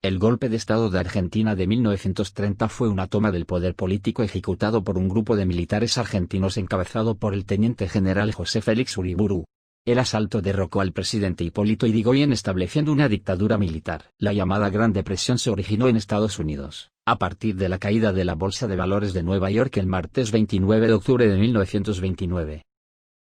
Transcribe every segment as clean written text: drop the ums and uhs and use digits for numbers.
El golpe de Estado de Argentina de 1930 fue una toma del poder político ejecutado por un grupo de militares argentinos encabezado por el teniente general José Félix Uriburu. El asalto derrocó al presidente Hipólito Yrigoyen estableciendo una dictadura militar. La llamada Gran Depresión se originó en Estados Unidos, a partir de la caída de la Bolsa de Valores de Nueva York el martes 29 de octubre de 1929.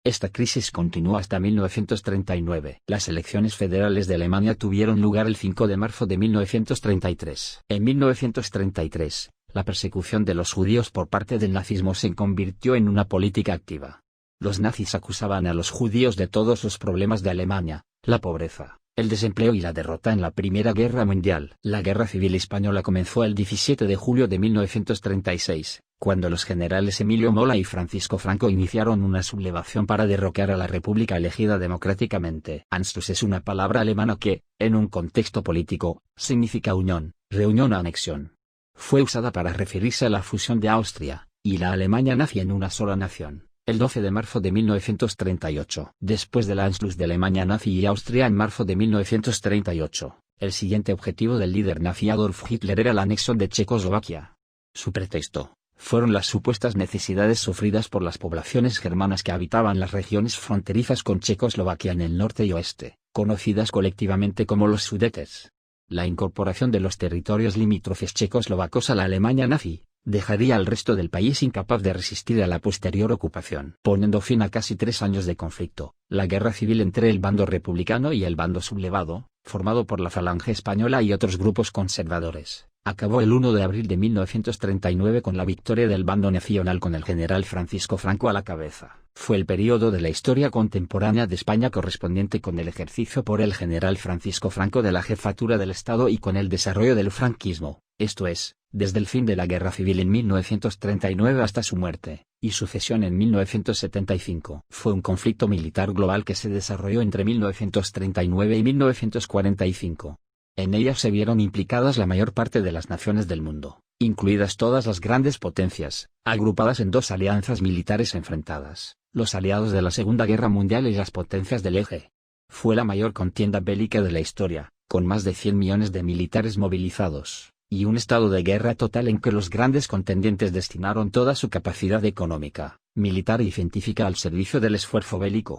Esta crisis continuó hasta 1939. Las elecciones federales de Alemania tuvieron lugar el 5 de marzo de 1933. En 1933, la persecución de los judíos por parte del nazismo se convirtió en una política activa. Los nazis acusaban a los judíos de todos los problemas de Alemania, la pobreza, el desempleo y la derrota en la Primera Guerra Mundial. La Guerra Civil Española comenzó el 17 de julio de 1936. Cuando los generales Emilio Mola y Francisco Franco iniciaron una sublevación para derrocar a la república elegida democráticamente. Anschluss es una palabra alemana que, en un contexto político, significa unión, reunión o anexión. Fue usada para referirse a la fusión de Austria y la Alemania nazi en una sola nación, el 12 de marzo de 1938. Después del Anschluss de Alemania nazi y Austria en marzo de 1938, el siguiente objetivo del líder nazi Adolf Hitler era la anexión de Checoslovaquia. Su pretexto fueron las supuestas necesidades sufridas por las poblaciones germanas que habitaban las regiones fronterizas con Checoslovaquia en el norte y oeste, conocidas colectivamente como los Sudetes. La incorporación de los territorios limítrofes checoslovacos a la Alemania nazi dejaría al resto del país incapaz de resistir a la posterior ocupación, poniendo fin a casi 3 años de conflicto. La guerra civil entre el bando republicano y el bando sublevado, formado por la Falange Española y otros grupos conservadores, acabó el 1 de abril de 1939 con la victoria del bando nacional con el general Francisco Franco a la cabeza. Fue el período de la historia contemporánea de España correspondiente con el ejercicio por el general Francisco Franco de la jefatura del Estado y con el desarrollo del franquismo, esto es, desde el fin de la Guerra Civil en 1939 hasta su muerte y sucesión en 1975. Fue un conflicto militar global que se desarrolló entre 1939 y 1945. En ella se vieron implicadas la mayor parte de las naciones del mundo, incluidas todas las grandes potencias, agrupadas en 2 alianzas militares enfrentadas, los aliados de la Segunda Guerra Mundial y las potencias del Eje. Fue la mayor contienda bélica de la historia, con más de 100 millones de militares movilizados, y un estado de guerra total en que los grandes contendientes destinaron toda su capacidad económica, militar y científica al servicio del esfuerzo bélico.